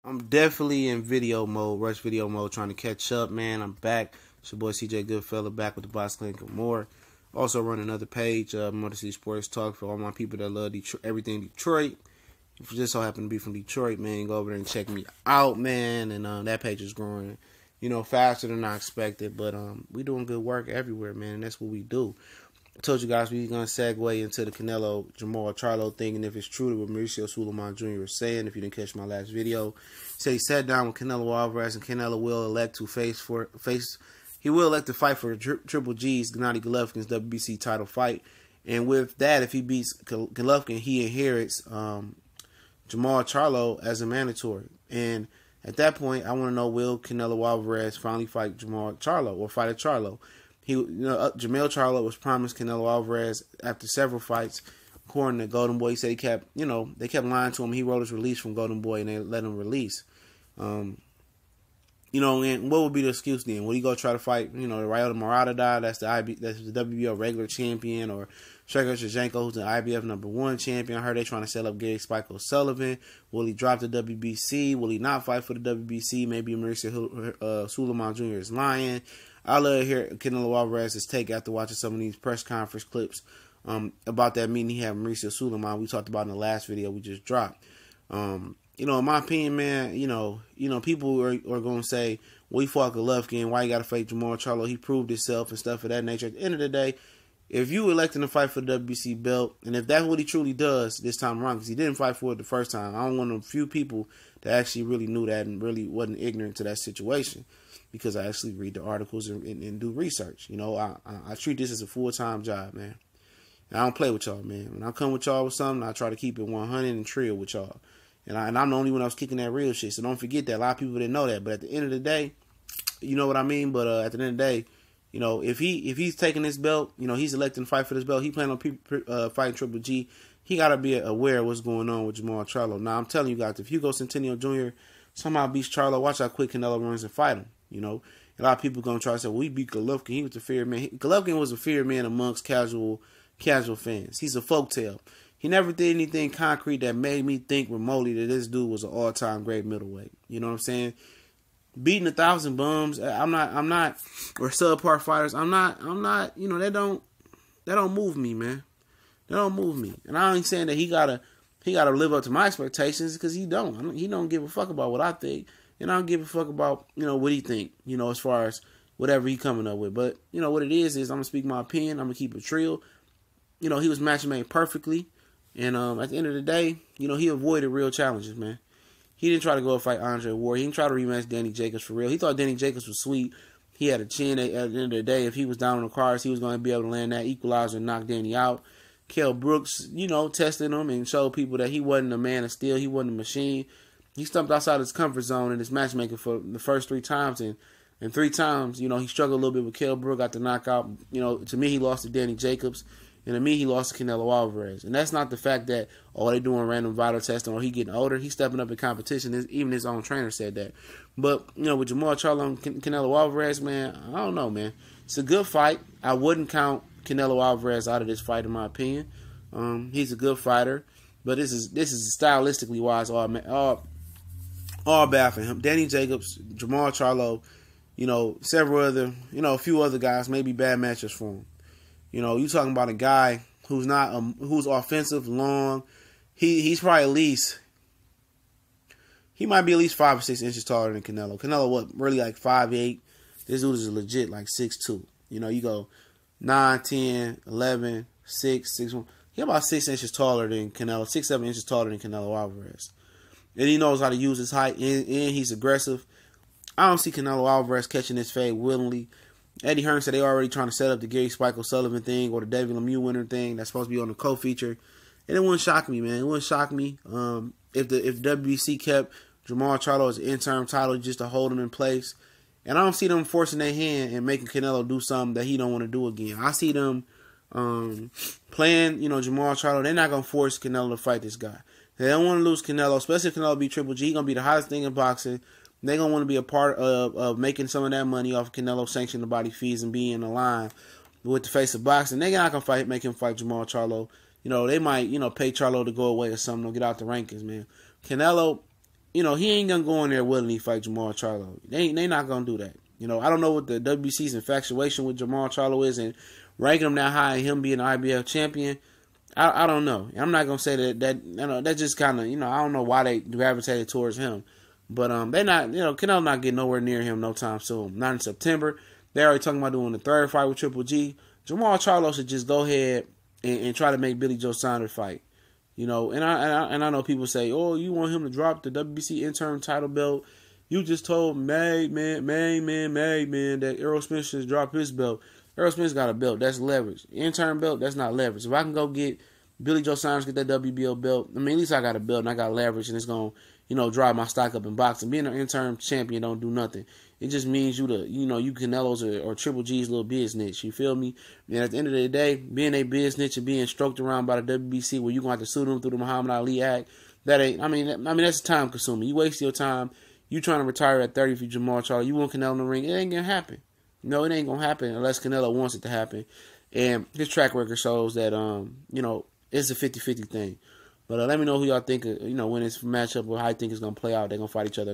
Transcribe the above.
I'm definitely in video mode, rush video mode, trying to catch up, man. I'm back. It's your boy CJ Goodfella back with the Box Clinic and more. Also run another page, Motor City Sports Talk, for all my people that love Detroit, everything Detroit. If you just so happen to be from Detroit, man, go over there and check me out, man. And that page is growing, faster than I expected. But we doing good work everywhere, man. And that's what we do. I told you guys we going to segue into the Canelo Jermall Charlo thing, and if it's true to what Mauricio Sulaiman Jr. was saying, if you didn't catch my last video, he sat down with Canelo Alvarez, and Canelo will elect to he will elect to fight for Triple G's Gennady Golovkin's WBC title fight, and with that, if he beats Golovkin, he inherits Jermall Charlo as a mandatory, and at that point, I want to know, will Canelo Alvarez finally fight Jermall Charlo or fight a Charlo? Jermall Charlo was promised Canelo Alvarez after several fights. According to Golden Boy, he said they kept lying to him. He wrote his release from Golden Boy and they let him release. And what would be the excuse then? Would he go try to fight, the Ryota Murata, that's the WBO regular champion, or Sergey Shevchenko, who's the IBF #1 champion? I heard they're trying to set up Gary Spike O'Sullivan. Will he drop the WBC? Will he not fight for the WBC? Maybe Mauricio Sulaiman Jr. is lying. I love to hear Canelo Alvarez's take after watching some of these press conference clips about that meeting he had with Mauricio Sulaiman. We talked about in the last video we just dropped. In my opinion, man, people are going to say, well, he fought Golovkin, why you got to fight Jermall Charlo? He proved himself and stuff of that nature. At the end of the day, if you elect him to fight for the WBC belt, and if that's what he truly does this time around, because he didn't fight for it the first time, I'm one of the few people that actually really knew that and really wasn't ignorant to that situation, because I actually read the articles and do research. I treat this as a full-time job, man. And I don't play with y'all, man. When I come with y'all with something, I try to keep it 100 and trill with y'all. And I'm the only one that was kicking that real shit, so don't forget that. A lot of people didn't know that. But at the end of the day, you know what I mean? But at the end of the day, if he's taking this belt, he's electing to fight for this belt, he planning on fighting Triple G, he got to be aware of what's going on with Jermall Charlo. Now, I'm telling you guys, if Hugo Centennial Jr. somehow beats Charlo, watch how quick Canelo runs and fight him. A lot of people going to try to say, well, we beat Golovkin. He was the feared man. Golovkin was a feared man amongst casual fans. He's a folktale. He never did anything concrete that made me think remotely that this dude was an all-time great middleweight. You know what I'm saying? Beating 1,000 bums, I'm not, or subpar fighters, I'm not, that don't move me, man. That don't move me. And I ain't saying that he gotta live up to my expectations, because he don't. He don't give a fuck about what I think. And I don't give a fuck about, what he think, as far as whatever he coming up with. But, what it is I'm going to speak my opinion. I'm going to keep it real. He was match made perfectly. And at the end of the day, he avoided real challenges, man. He didn't try to go and fight Andre Ward. He didn't try to rematch Danny Jacobs for real. He thought Danny Jacobs was sweet. He had a chin. At the end of the day, if he was down on the cards, he was going to be able to land that equalizer and knock Danny out. Kell Brooks, tested him and showed people that he wasn't a man of steel. He wasn't a machine. He stepped outside his comfort zone in his matchmaking for the first 3 times. And 3 times, he struggled a little bit with Kell Brooks, got the knockout. To me, he lost to Danny Jacobs. And to me, he lost to Canelo Alvarez. And that's not the fact that, they doing random vital testing or he getting older. He's stepping up in competition. Even his own trainer said that. But, with Jermall Charlo and Canelo Alvarez, man, I don't know, man. It's a good fight. I wouldn't count Canelo Alvarez out of this fight, in my opinion. He's a good fighter. But this is stylistically wise all bad for him. Danny Jacobs, Jermall Charlo, several other, a few other guys, maybe bad matches for him. You talking about a guy who's who's offensive, long. He's probably he might be at least 5 or 6 inches taller than Canelo. Canelo, what, really like 5'8"? This dude is legit like 6'2". You go 9, 10, 11, 6, 6'1". He about 6 inches taller than Canelo, 6, 7 inches taller than Canelo Alvarez. And he knows how to use his height, and he's aggressive. I don't see Canelo Alvarez catching this fade willingly. Eddie Hearn said they already trying to set up the Gary Spike O'Sullivan thing or the David Lemieux winner thing that's supposed to be on the co-feature. And it wouldn't shock me, man. It wouldn't shock me if WBC kept Jermall Charlo as an interim title just to hold him in place. And I don't see them forcing their hand and making Canelo do something that he don't want to do again. I see them playing, Jermall Charlo. They're not going to force Canelo to fight this guy. They don't want to lose Canelo, especially if Canelo beat Triple G. He's going to be the hottest thing in boxing. They're going to want to be a part of making some of that money off Canelo sanctioning the body fees and being in the line with the face of boxing. They're not going to make him fight Jermall Charlo. They might, pay Charlo to go away or something or get out the rankings, man. Canelo, he ain't gonna go in there willingly fight Jermall Charlo. They not gonna do that. I don't know what the WBC's infatuation with Jermall Charlo is, and ranking him that high and him being an IBF champion. I don't know. I'm not gonna say that just kind of I don't know why they gravitated towards him, but they not Canelo not getting nowhere near him no time soon. Not in September. They already talking about doing the third fight with Triple G. Jermall Charlo should just go ahead and try to make Billy Joe Saunders fight. And I know people say, oh, you want him to drop the WBC interim title belt. You just told May man that Errol Spence should drop his belt. Errol Spence got a belt. That's leverage. Interim belt, that's not leverage. If I can go get Billy Joe Saunders, get that WBO belt, at least I got a belt and I got leverage, and it's going to, drive my stock up in boxing. Being an interim champion don't do nothing. It just means you Canelo's or Triple G's little business. You feel me? And at the end of the day, being a business and being stroked around by the WBC where you're going to have to sue them through the Muhammad Ali Act, that's time consuming. You waste your time. You trying to retire at 30 for Jermall Charlo. You want Canelo in the ring. It ain't going to happen. No, it ain't going to happen unless Canelo wants it to happen. And his track record shows that, it's a 50-50 thing. But let me know who y'all think, when this matchup or how you think it's going to play out. They're going to fight each other.